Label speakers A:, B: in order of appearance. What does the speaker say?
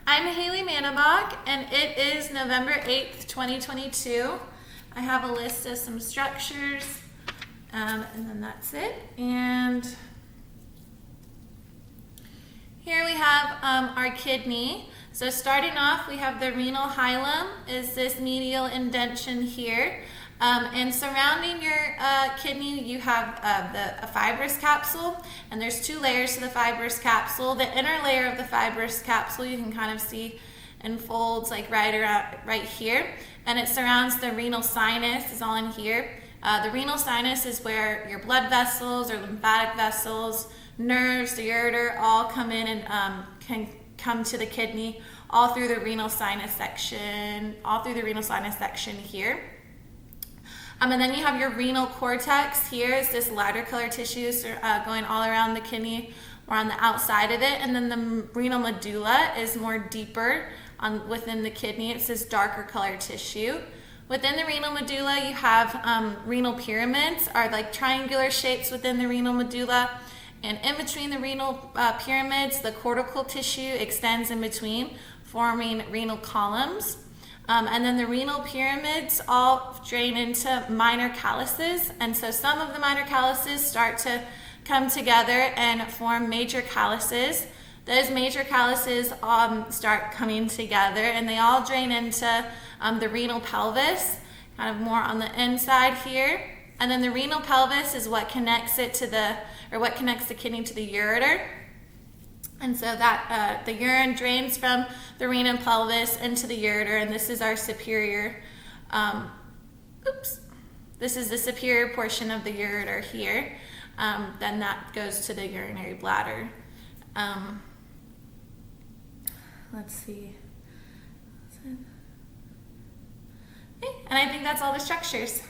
A: I'm Haylea Mannebach, and it is November 8th, 2022. I have a list of some structures, and then that's it. And here we have our kidney. So starting off, we have the renal hilum, is this medial indention here. And surrounding your kidney, you have a fibrous capsule, and there's two layers to the fibrous capsule. The inner layer of the fibrous capsule you can kind of see in folds like right here, and it surrounds the renal sinus, is all in here. The renal sinus is where your blood vessels or lymphatic vessels, nerves, the ureter, all come in and can come to the kidney all through the renal sinus section, here. And then you have your renal cortex. Here is this lighter color tissue going all around the kidney or on the outside of it. And then the renal medulla is more deeper within the kidney. It's this darker color tissue. Within the renal medulla, you have renal pyramids, are like triangular shapes within the renal medulla. And in between the renal pyramids, the cortical tissue extends in between, forming renal columns. And then the renal pyramids all drain into minor calyces, and so some of the minor calyces start to come together and form major calyces. Those major calyces start coming together, and they all drain into the renal pelvis, kind of more on the inside here. And then the renal pelvis is what connects the kidney to the ureter. And so that the urine drains from the renal pelvis into the ureter, and this is our superior, this is the superior portion of the ureter here. Then that goes to the urinary bladder. Let's see. Okay, and I think that's all the structures.